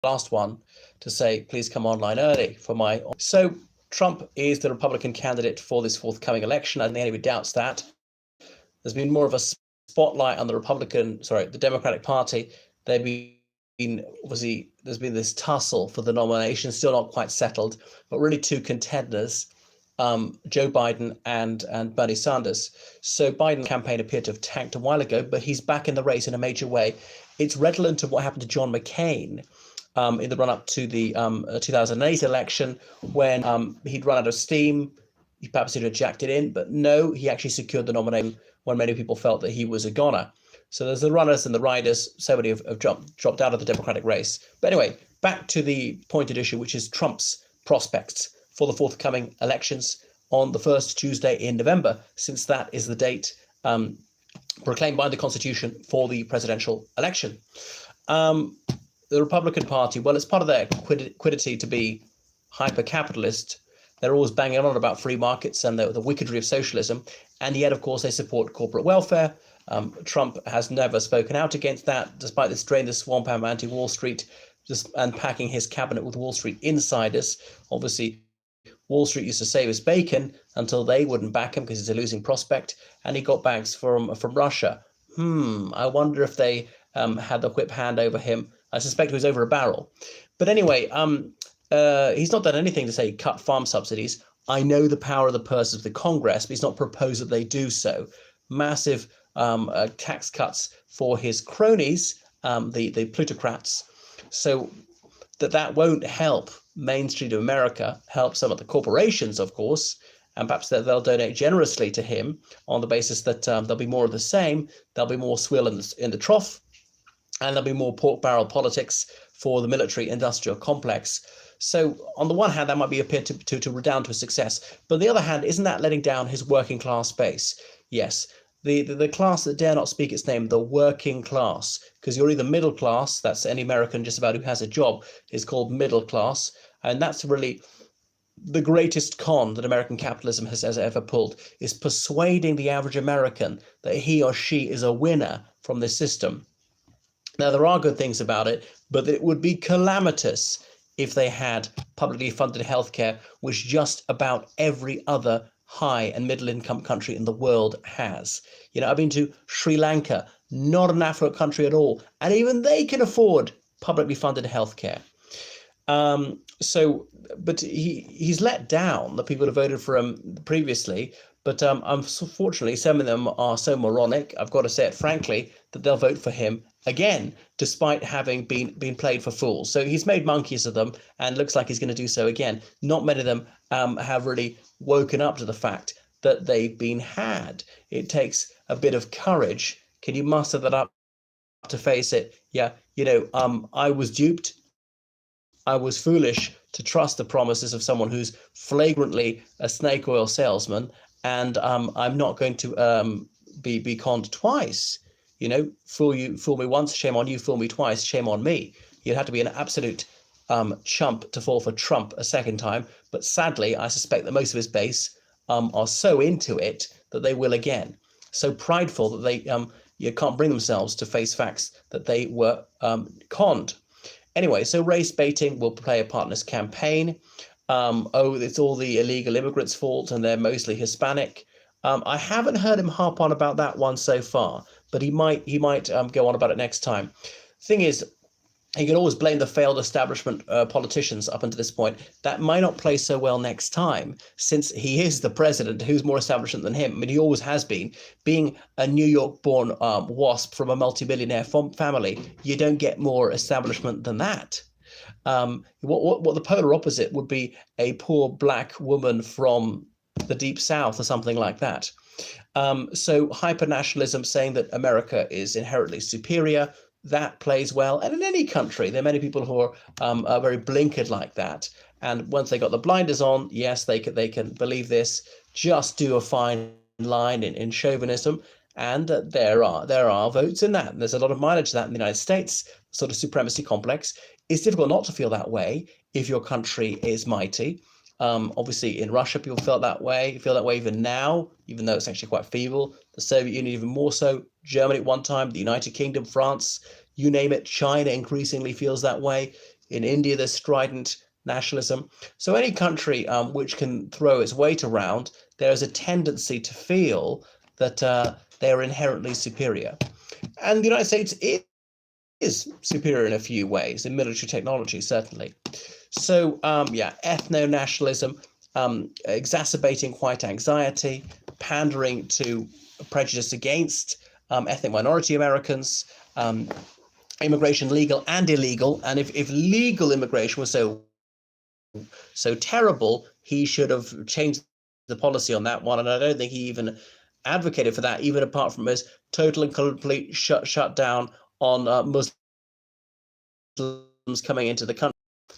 last one to say, please come online early for my. So Trump is the Republican candidate for this forthcoming election. I don't think anybody doubts that. There's been more of a spotlight on the Democratic Party. They've been obviously there's been this tussle for the nomination, still not quite settled, but really two contenders, Joe Biden and Bernie Sanders. So Biden's campaign appeared to have tanked a while ago, but he's back in the race in a major way. It's redolent of what happened to John McCain in the run-up to the 2008 election, when he'd run out of steam. He perhaps he'd have jacked it in, but no, he actually secured the nomination when many people felt that he was a goner. So there's the runners and the riders. So many have dropped out of the Democratic race. But anyway, back to the pointed issue, which is Trump's prospects for the forthcoming elections on the first Tuesday in November, since that is the date proclaimed by the Constitution for the presidential election. The Republican Party, well, it's part of their quiddity to be hyper-capitalist. They're always banging on about free markets and the wickedry of socialism, and yet, of course, they support corporate welfare. Trump has never spoken out against that, despite this drain the swamp anti-Wall Street, just unpacking his cabinet with Wall Street insiders. Obviously, Wall Street used to save his bacon until they wouldn't back him because he's a losing prospect, and he got backs from Russia. I wonder if they had the whip hand over him. I suspect he was over a barrel. But anyway, he's not done anything to say cut farm subsidies. I know the power of the purse of the Congress, but he's not proposed that they do so. Massive tax cuts for his cronies, the plutocrats. So that won't help Main Street of America, help some of the corporations, of course, and perhaps they'll donate generously to him on the basis that there'll be more of the same. There'll be more swill in the trough, and there'll be more pork barrel politics for the military-industrial complex. So on the one hand, that might be appear to redound to a success. But on the other hand, isn't that letting down his working class base? Yes. The class that dare not speak its name, the working class, because you're either middle class, that's any American just about who has a job, is called middle class. And that's really the greatest con that American capitalism has ever pulled, is persuading the average American that he or she is a winner from this system. Now, there are good things about it, but it would be calamitous if they had publicly funded healthcare, which just about every other high and middle income country in the world has. I've been to Sri Lanka, not an affluent country at all, and even they can afford publicly funded healthcare. But he's let down the people who voted for him previously. But unfortunately, some of them are so moronic, I've got to say it frankly, that they'll vote for him again, despite having been played for fools. So he's made monkeys of them, and looks like he's going to do so again. Not many of them have really woken up to the fact that they've been had. It takes a bit of courage. Can you muster that up to face it? Yeah, I was duped. I was foolish to trust the promises of someone who's flagrantly a snake oil salesman, and I'm not going to be conned twice. Fool me once, shame on you. Fool me twice, shame on me. You'd have to be an absolute chump to fall for Trump a second time. But sadly, I suspect that most of his base are so into it that they will again. So prideful that they can't bring themselves to face facts that they were conned. Anyway, so race baiting will play a part in this campaign. It's all the illegal immigrants' fault, and they're mostly Hispanic. I haven't heard him harp on about that one so far, but he might go on about it next time. Thing is, he can always blame the failed establishment politicians up until this point. That might not play so well next time, since he is the president. Who's more establishment than him? I mean, he always has been. Being a New York-born WASP from a multi-billionaire family, you don't get more establishment than that. What the polar opposite would be a poor black woman from the deep south or something like that. So hyper-nationalism, saying that America is inherently superior, that plays well. And in any country, there are many people who are very blinkered like that. And once they got the blinders on, yes, they can believe this. Just do a fine line in chauvinism. And there are votes in that. There's a lot of mileage to that in the United States, sort of supremacy complex. It's difficult not to feel that way if your country is mighty. Obviously, in Russia, people feel that way even now, even though it's actually quite feeble. The Soviet Union, even more so. Germany at one time, the United Kingdom, France, you name it. China increasingly feels that way. In India, there's strident nationalism. So any country which can throw its weight around, there is a tendency to feel that they are inherently superior. And the United States is superior in a few ways, in military technology, certainly. So, ethno-nationalism, exacerbating white anxiety, pandering to prejudice against ethnic minority Americans, immigration legal and illegal. And if legal immigration was so terrible, he should have changed the policy on that one. And I don't think he even advocated for that, even apart from his total and complete shut down on Muslims coming into the country,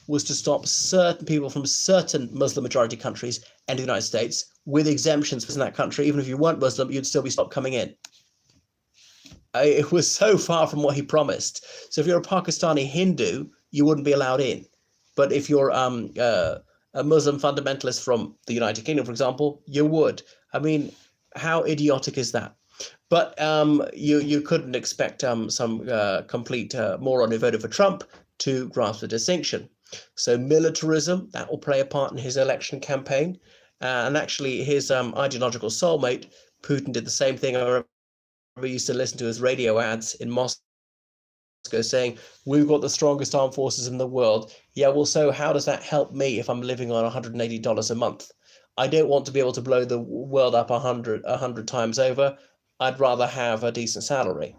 was to stop certain people from certain Muslim majority countries and the United States with exemptions in that country. Even if you weren't Muslim, you'd still be stopped coming in. It was so far from what he promised. So if you're a Pakistani Hindu, you wouldn't be allowed in. But if you're a Muslim fundamentalist from the United Kingdom, for example, you would. I mean, how idiotic is that? But you couldn't expect some complete moron who voted for Trump to grasp the distinction. So militarism, that will play a part in his election campaign. And actually his ideological soulmate, Putin, did the same thing. I remember I used to listen to his radio ads in Moscow saying, we've got the strongest armed forces in the world. Yeah, well, so how does that help me if I'm living on $180 a month? I don't want to be able to blow the world up 100 times over. I'd rather have a decent salary.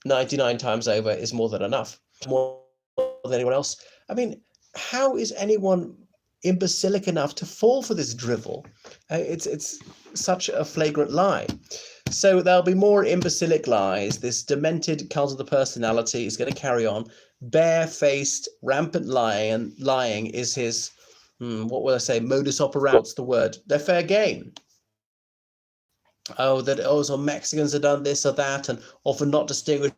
99 times over is more than enough, more than anyone else. I mean, how is anyone imbecilic enough to fall for this drivel? It's such a flagrant lie. So there'll be more imbecilic lies. This demented cult of the personality is going to carry on. Barefaced, rampant lying is his, what will I say, modus operandi. What's the word? They're fair game. So Mexicans have done this or that, and often not distinguishing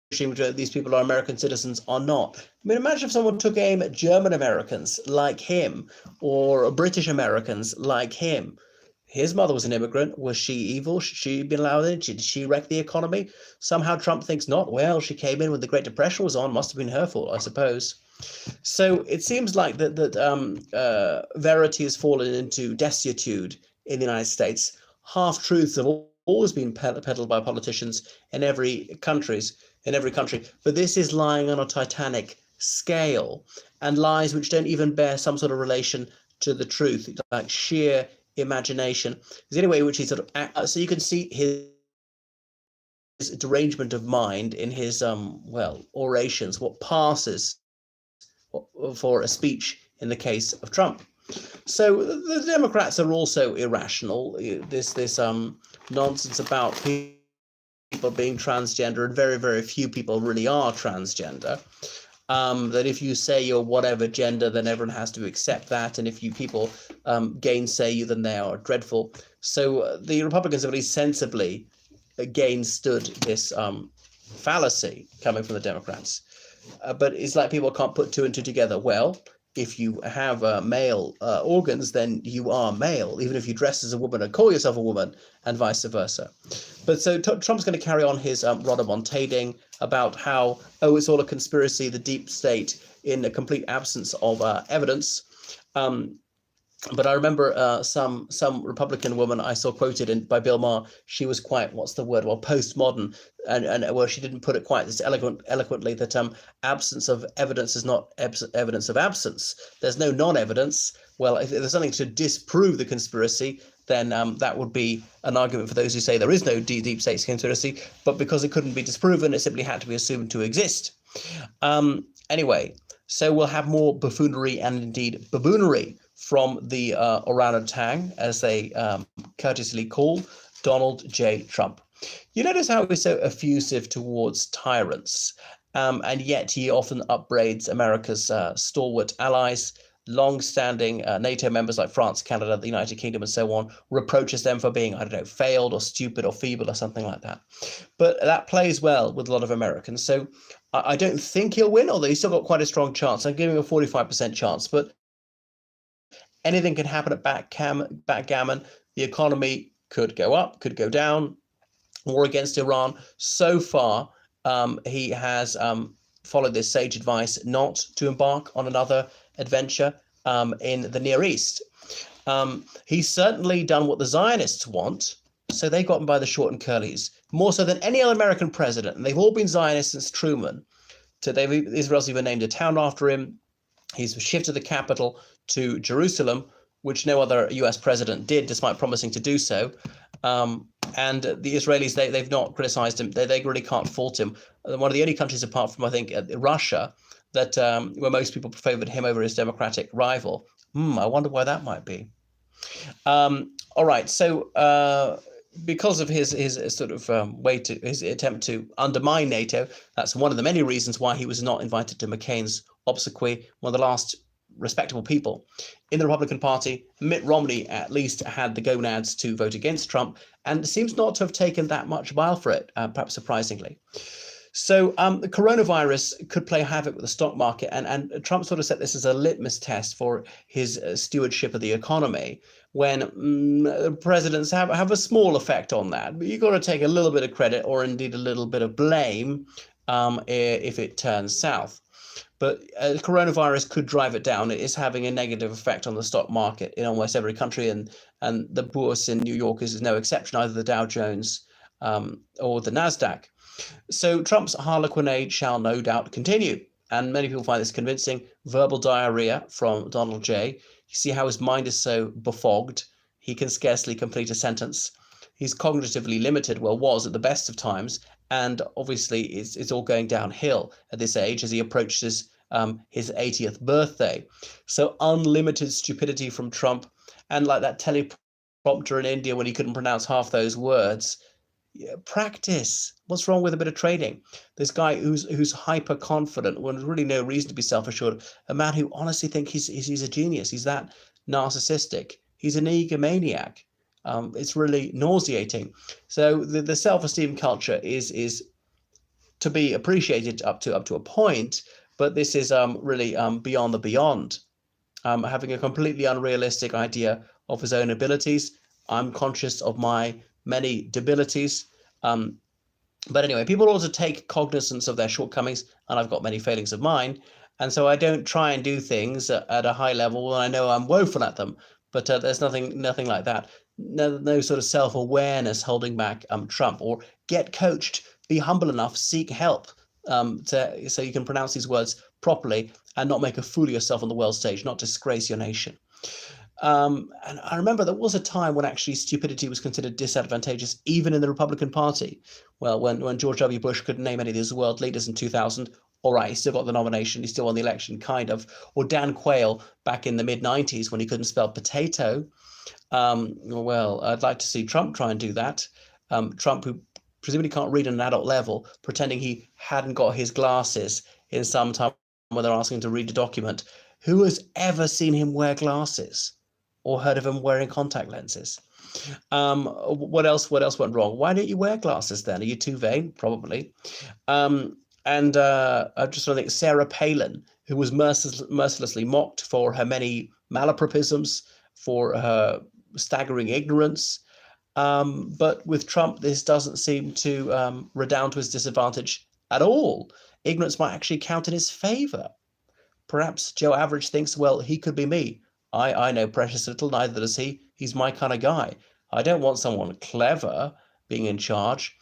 between these people are American citizens or not. I mean, imagine if someone took aim at German Americans like him, or British Americans like him. His mother was an immigrant. Was she evil? Should she be allowed in? Did she wreck the economy? Somehow Trump thinks not. Well, she came in when the Great Depression was on. Must have been her fault, I suppose. So it seems like that verity has fallen into desuetude in the United States. Half-truths have always been peddled by politicians in every country. But this is lying on a titanic scale, and lies which don't even bear some sort of relation to the truth, like sheer imagination. Is the only way in which he sort of so you can see his derangement of mind in his orations, what passes for a speech in the case of Trump. So the Democrats are also irrational. This nonsense about people being transgender, and very, very few people really are transgender. That if you say you're whatever gender, then everyone has to accept that. And if you people gainsay you, then they are dreadful. So the Republicans have really sensibly gainstood this fallacy coming from the Democrats. But it's like people can't put two and two together. Well, if you have male organs, then you are male, even if you dress as a woman and call yourself a woman, and vice versa. But so Trump's going to carry on his rodomontading about how, it's all a conspiracy, the deep state, in a complete absence of evidence. But I remember some Republican woman I saw quoted by Bill Maher. She was quite, postmodern, and well, she didn't put it quite as eloquently that absence of evidence is not evidence of absence. There's no non-evidence. Well, if there's something to disprove the conspiracy, then that would be an argument for those who say there is no deep state conspiracy. But because it couldn't be disproven, it simply had to be assumed to exist. Anyway, so we'll have more buffoonery and indeed baboonery from the orangutan, as they courteously call Donald J. Trump. You notice how he's so effusive towards tyrants, and yet he often upbraids America's stalwart allies, long-standing NATO members like France, Canada, the United Kingdom, and so on, reproaches them for being, failed or stupid or feeble or something like that. But that plays well with a lot of Americans. So I don't think he'll win, although he's still got quite a strong chance. I'm giving him a 45% chance, but anything can happen at backgammon. The economy could go up, could go down. War against Iran. So far, he has followed this sage advice not to embark on another adventure in the Near East. He's certainly done what the Zionists want, so they got him by the short and curlies, more so than any other American president, and they've all been Zionists since Truman. So Israel's even named a town after him. He's shifted the capital to Jerusalem, which no other US president did, despite promising to do so. And the Israelis, they've not criticized him. They really can't fault him. One of the only countries, apart from, I think, Russia, that where most people favored him over his Democratic rival. I wonder why that might be. All right, so because of his sort of his attempt to undermine NATO, that's one of the many reasons why he was not invited to McCain's obsequy, one of the last respectable people in the Republican Party. Mitt Romney at least had the gonads to vote against Trump and seems not to have taken that much bile for it, perhaps surprisingly. So the coronavirus could play havoc with the stock market, and Trump sort of set this as a litmus test for his stewardship of the economy, when presidents have a small effect on that. But you've got to take a little bit of credit, or indeed a little bit of blame, if it turns south. But coronavirus could drive it down. It is having a negative effect on the stock market in almost every country, and the bourse in New York is no exception, either the Dow Jones or the NASDAQ. So Trump's harlequinade shall no doubt continue, and many people find this convincing. Verbal diarrhea from Donald J. You see how his mind is so befogged, he can scarcely complete a sentence. He's cognitively limited, well, was at the best of times, and obviously it's all going downhill at this age as he approaches his 80th birthday. So unlimited stupidity from Trump, and like that teleprompter in India when he couldn't pronounce half those words. Yeah, practice. What's wrong with a bit of training? This guy who's hyper confident, when there's really no reason to be self-assured, a man who honestly thinks he's a genius. He's that narcissistic. He's an egomaniac. It's really nauseating. So the self-esteem culture is to be appreciated up to a point, but this is really beyond the beyond. Having a completely unrealistic idea of his own abilities. I'm conscious of my many debilities. But anyway, people ought to take cognizance of their shortcomings, and I've got many failings of mine. And so I don't try and do things at a high level when I know I'm woeful at them. But there's nothing like that. No sort of self-awareness holding back Trump. Or get coached, be humble enough, seek help so you can pronounce these words properly and not make a fool of yourself on the world stage, not disgrace your nation. And I remember there was a time when actually stupidity was considered disadvantageous, even in the Republican Party. Well, when George W. Bush couldn't name any of these world leaders in 2000, all right, he still got the nomination, he still won the election, kind of. Or Dan Quayle back in the mid-90s when he couldn't spell potato. Well, I'd like to see Trump try and do that. Trump, who presumably can't read at an adult level, pretending he hadn't got his glasses in some time when they're asking him to read a document. Who has ever seen him wear glasses? Or heard of him wearing contact lenses? What else went wrong? Why don't you wear glasses then? Are you too vain? Probably. I just want to think Sarah Palin, who was mercilessly mocked for her many malapropisms, for her staggering ignorance. But with Trump, this doesn't seem to redound to his disadvantage at all. Ignorance might actually count in his favor. Perhaps Joe Average thinks, well, he could be me. I know precious little, neither does he. He's my kind of guy. I don't want someone clever being in charge.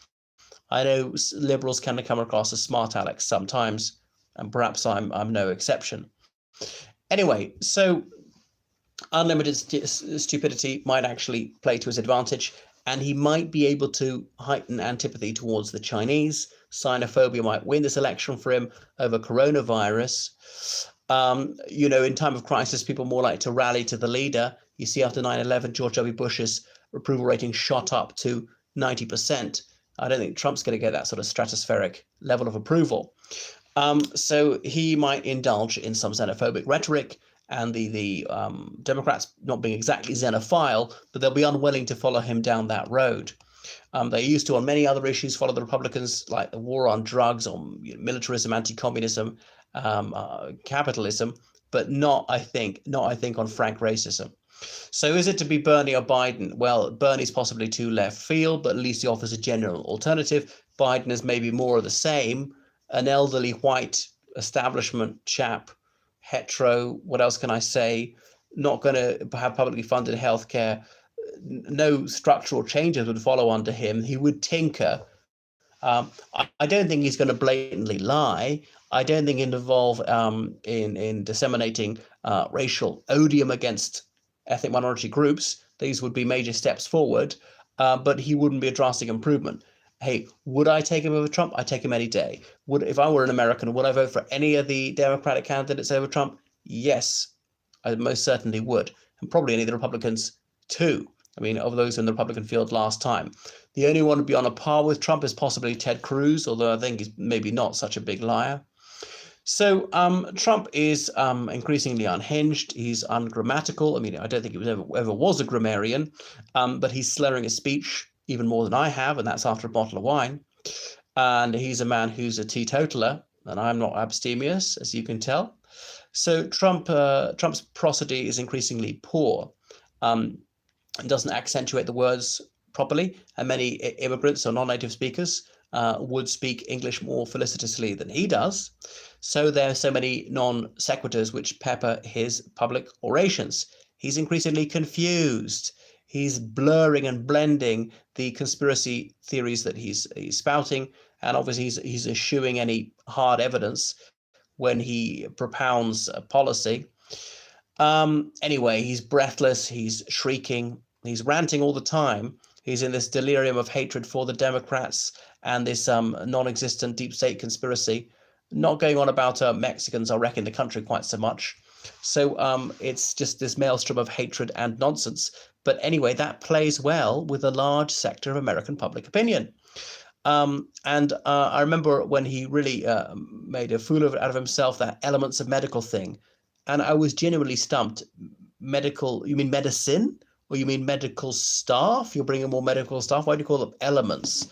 I know liberals can come across as smart Alex sometimes, and perhaps I'm no exception. Anyway, so unlimited stupidity might actually play to his advantage, and he might be able to heighten antipathy towards the Chinese. Sinophobia might win this election for him over coronavirus. In time of crisis, people more like to rally to the leader. You see, after 9/11, George W. Bush's approval rating shot up to 90%. I don't think Trump's going to get that sort of stratospheric level of approval. So he might indulge in some xenophobic rhetoric, and the Democrats, not being exactly xenophile, but they'll be unwilling to follow him down that road. They used to, on many other issues, follow the Republicans, like the war on drugs, on militarism, anti-communism, capitalism, but not I think on frank racism. So is it to be Bernie or Biden? Well, Bernie's possibly too left field, but at least he offers a general alternative. Biden is maybe more of the same, an elderly white establishment chap, hetero, what else can I say, not going to have publicly funded healthcare. No structural changes would follow under him. He would tinker. I don't think he's going to blatantly lie. I don't think he'd involve in disseminating racial odium against ethnic minority groups. These would be major steps forward, but he wouldn't be a drastic improvement. Hey, would I take him over Trump? I'd take him any day. If I were an American, would I vote for any of the Democratic candidates over Trump? Yes, I most certainly would, and probably any of the Republicans too. I mean, of those in the Republican field last time. The only one to be on a par with Trump is possibly Ted Cruz, although I think he's maybe not such a big liar. So Trump is increasingly unhinged. He's ungrammatical. I mean, I don't think he ever was a grammarian, but he's slurring his speech even more than I have, and that's after a bottle of wine. And he's a man who's a teetotaler, and I'm not abstemious, as you can tell. So Trump's prosody is increasingly poor. It doesn't accentuate the words properly, and many immigrants or non-native speakers would speak English more felicitously than he does. So there are so many non sequiturs which pepper his public orations. He's increasingly confused. He's blurring and blending the conspiracy theories that he's spouting, and obviously he's eschewing any hard evidence when he propounds a policy. Anyway, he's breathless, he's shrieking, he's ranting all the time. He's in this delirium of hatred for the Democrats and this non-existent deep state conspiracy, not going on about Mexicans are wrecking the country quite so much. So it's just this maelstrom of hatred and nonsense. But anyway, that plays well with a large sector of American public opinion. And I remember when he really made a fool out of himself, that elements of medical thing. And I was genuinely stumped. Medical, you mean medicine? Or you mean medical staff? You're bringing more medical staff? Why do you call them elements?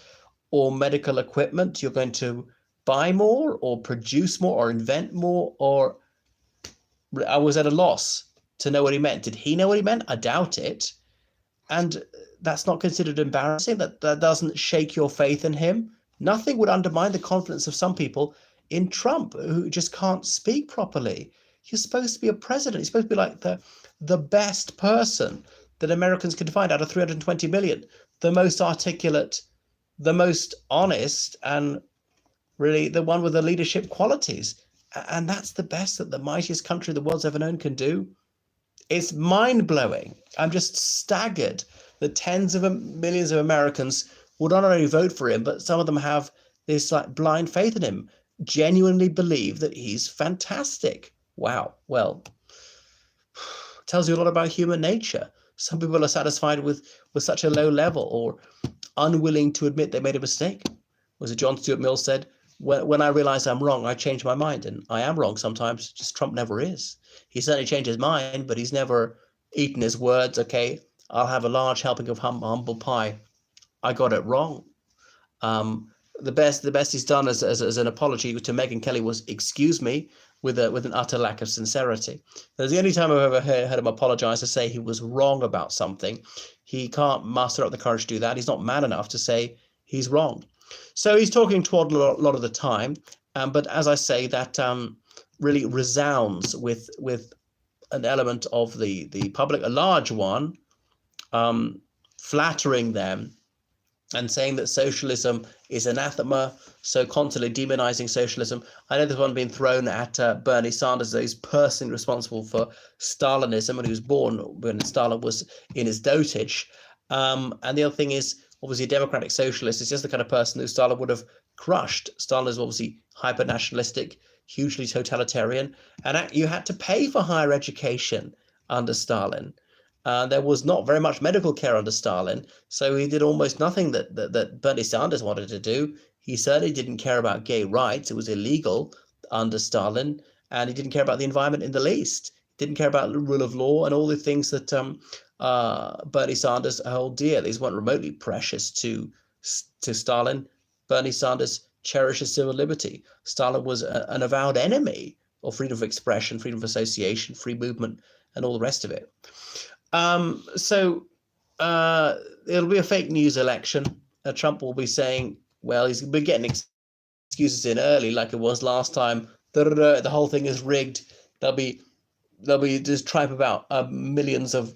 Or medical equipment? You're going to buy more or produce more or invent more? Or I was at a loss to know what he meant. Did he know what he meant? I doubt it. And that's not considered embarrassing. That doesn't shake your faith in him. Nothing would undermine the confidence of some people in Trump who just can't speak properly. You're supposed to be a president. You're supposed to be like the best person that Americans could find out of 320 million, the most articulate, the most honest, and really the one with the leadership qualities. And that's the best that the mightiest country the world's ever known can do. It's mind-blowing. I'm just staggered that tens of millions of Americans will not only vote for him, but some of them have this like blind faith in him, genuinely believe that he's fantastic. Wow. Well, tells you a lot about human nature. Some people are satisfied with such a low level or unwilling to admit they made a mistake. Was it John Stuart Mill said, when I realize I'm wrong, I change my mind. And I am wrong sometimes, just Trump never is. He certainly changed his mind, but he's never eaten his words. Okay, I'll have a large helping of humble pie. I got it wrong. The best he's done as an apology to Megyn Kelly was excuse me, with an utter lack of sincerity. That's the only time I've ever heard him apologize to say he was wrong about something. He can't muster up the courage to do that. He's not man enough to say he's wrong. So he's talking toward a lot of the time. But as I say, that really resounds with an element of the public, a large one, flattering them and saying that socialism is anathema, so constantly demonizing socialism. I know there's one being thrown at Bernie Sanders, that he's personally responsible for Stalinism, and he was born when Stalin was in his dotage. And the other thing is, obviously, a democratic socialist is just the kind of person who Stalin would have crushed. Stalin is obviously hyper-nationalistic, hugely totalitarian, and you had to pay for higher education under Stalin. There was not very much medical care under Stalin, so he did almost nothing that Bernie Sanders wanted to do. He certainly didn't care about gay rights. It was illegal under Stalin, and he didn't care about the environment in the least. He didn't care about the rule of law and all the things that Bernie Sanders held dear. These weren't remotely precious to Stalin. Bernie Sanders cherishes civil liberty. Stalin was an avowed enemy of freedom of expression, freedom of association, free movement, and all the rest of it. So it'll be a fake news election. Trump will be saying, well, he's been getting excuses in early, like it was last time. The whole thing is rigged. There'll be this tripe about millions of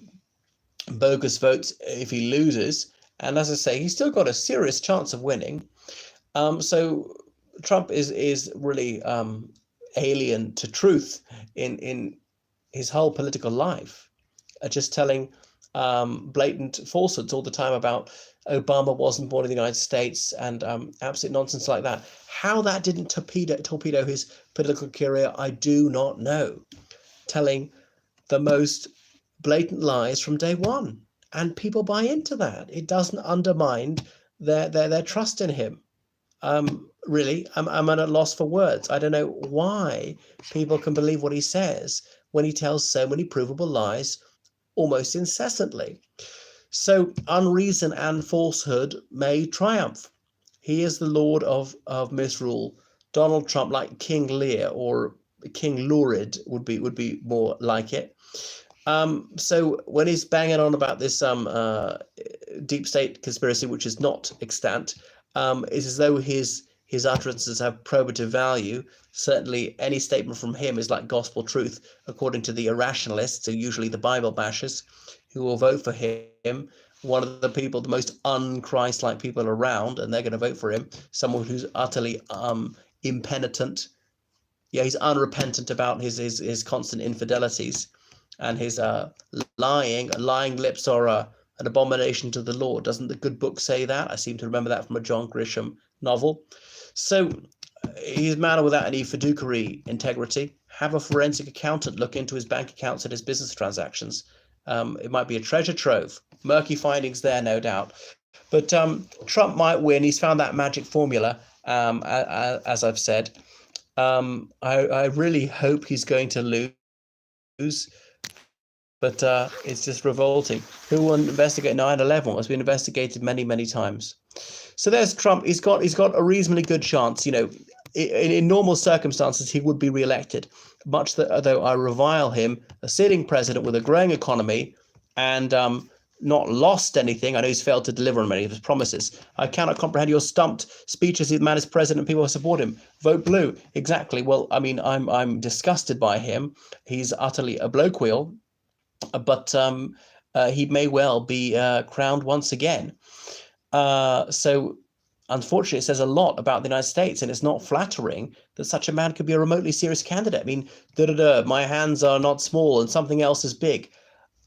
bogus votes if he loses. And as I say, he's still got a serious chance of winning. So Trump is really alien to truth in his whole political life, just telling blatant falsehoods all the time about Obama wasn't born in the United States and absolute nonsense like that. How that didn't torpedo his political career, I do not know. Telling the most blatant lies from day one, and people buy into that. It doesn't undermine their trust in him. Really, I'm at a loss for words. I don't know why people can believe what he says when he tells so many provable lies almost incessantly. So unreason and falsehood may triumph. He is the Lord of misrule. Donald Trump, like King Lear or King Lurid, would be more like it. So when he's banging on about this deep state conspiracy, which is not extant, it's as though his utterances have probative value. Certainly, any statement from him is like gospel truth, according to the irrationalists, who usually the Bible bashers, who will vote for him. One of the people, the most un-Christ-like people around, and they're going to vote for him. Someone who's utterly impenitent. Yeah, he's unrepentant about his constant infidelities, and his lying lips are an abomination to the Lord. Doesn't the good book say that? I seem to remember that from a John Grisham novel. So he's a man without any fiduciary integrity. Have a forensic accountant look into his bank accounts and his business transactions. It might be a treasure trove. Murky findings there, no doubt. But Trump might win. He's found that magic formula, as I've said. I really hope he's going to lose. But it's just revolting. Who will investigate 9/11? It's been investigated many, many times. So there's Trump. He's got a reasonably good chance. You know, in normal circumstances, he would be re-elected. Much though I revile him, a sitting president with a growing economy and not lost anything. I know he's failed to deliver on many of his promises. I cannot comprehend your stumped speeches. The man is president, people who support him. Vote blue. Exactly. Well, I mean, I'm disgusted by him. He's utterly a bloqueal. But he may well be crowned once again. So unfortunately, it says a lot about the United States, and it's not flattering that such a man could be a remotely serious candidate. I mean, my hands are not small and something else is big.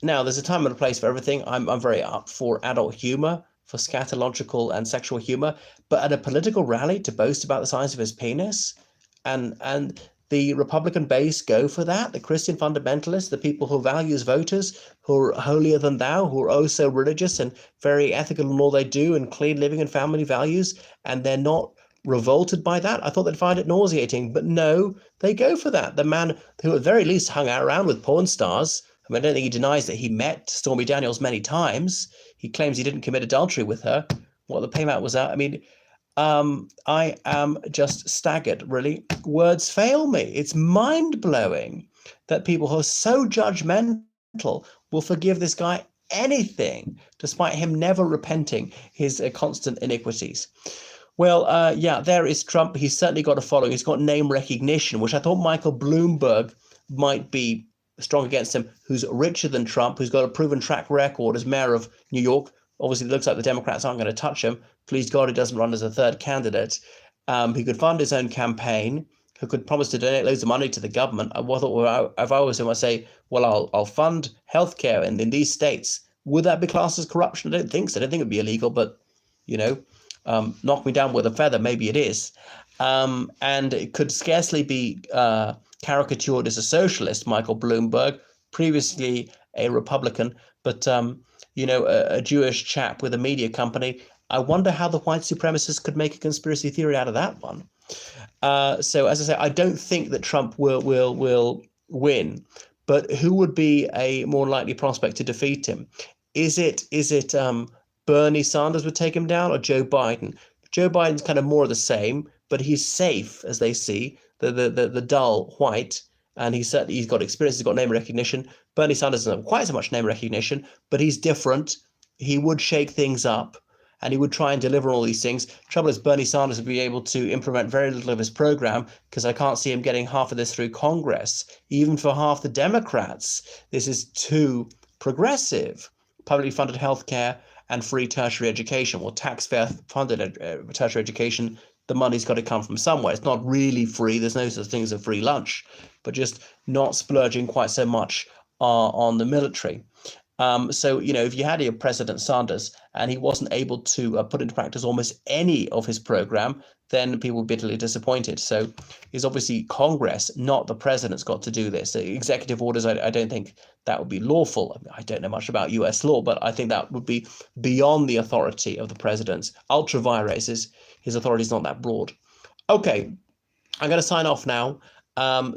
Now, there's a time and a place for everything. I'm very up for adult humor, for scatological and sexual humor, but at a political rally to boast about the size of his penis, and the Republican base go for that. The Christian fundamentalists, the people who value as voters, who are holier than thou, who are oh so religious and very ethical in all they do and clean living and family values, and they're not revolted by that. I thought they'd find it nauseating, but no, they go for that. The man who at the very least hung around with porn stars. I mean, I don't think he denies that he met Stormy Daniels many times. He claims he didn't commit adultery with her. What the payment was out. I mean, I am just staggered, really. Words fail me. It's mind-blowing that people who are so judgmental will forgive this guy anything, despite him never repenting his constant iniquities. Well, yeah, there is Trump. He's certainly got a following. He's got name recognition, which I thought Michael Bloomberg might be strong against him, who's richer than Trump, who's got a proven track record as mayor of New York. Obviously, it looks like the Democrats aren't going to touch him. Please God, he doesn't run as a third candidate. He could fund his own campaign, who could promise to donate loads of money to the government. I thought, if I was him, I'd say, well, I'll fund healthcare in these states. Would that be classed as corruption? I don't think so. I don't think it'd be illegal, but, you know, knock me down with a feather, maybe it is. And it could scarcely be caricatured as a socialist, Michael Bloomberg, previously a Republican, but you know, a Jewish chap with a media company. I wonder how the white supremacists could make a conspiracy theory out of that one. So as I say, I don't think that Trump will win, but who would be a more likely prospect to defeat him? Is it Bernie Sanders would take him down, or Joe Biden? Joe Biden's kind of more of the same, but he's safe, as they see, the dull white, and he's got experience, he's got name recognition. Bernie Sanders doesn't have quite so much name recognition, but he's different. He would shake things up, and he would try and deliver all these things. Trouble is, Bernie Sanders would be able to implement very little of his program, because I can't see him getting half of this through Congress. Even for half the Democrats, this is too progressive. Publicly funded healthcare and free tertiary education. Well, taxpayer funded tertiary education, the money's got to come from somewhere. It's not really free. There's no such thing as a free lunch, but just not splurging quite so much on the military. So, if you had your President Sanders and he wasn't able to put into practice almost any of his program, then people were bitterly disappointed. So it's obviously Congress, not the president's got to do this. Executive orders, I don't think that would be lawful. I don't know much about US law, but I think that would be beyond the authority of the president. Ultra vires, his authority is not that broad. Okay, I'm going to sign off now.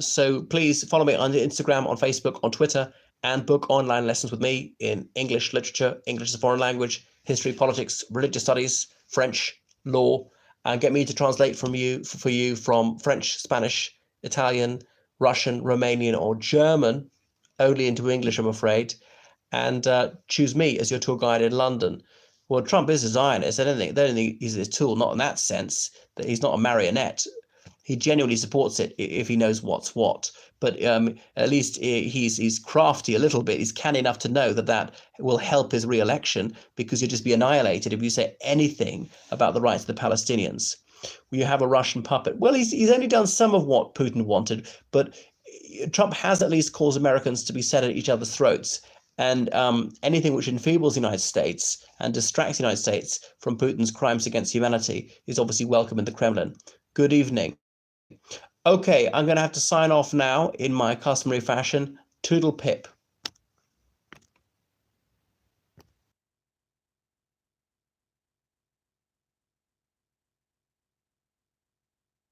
So please follow me on Instagram, on Facebook, on Twitter, and book online lessons with me in English literature, English as a foreign language, history, politics, religious studies, French, law, and get me to translate for you from French, Spanish, Italian, Russian, Romanian, or German, only into English, I'm afraid, and choose me as your tour guide in London. Well, Trump is a Zionist. I don't think he's a tool, not in that sense, that he's not a marionette. He genuinely supports it if he knows what's what. But at least he's crafty a little bit. He's canny enough to know that will help his re-election, because you'll just be annihilated if you say anything about the rights of the Palestinians. You have a Russian puppet. Well, he's only done some of what Putin wanted, but Trump has at least caused Americans to be set at each other's throats. And anything which enfeebles the United States and distracts the United States from Putin's crimes against humanity is obviously welcome in the Kremlin. Good evening. Okay, I'm going to have to sign off now in my customary fashion. Toodle pip.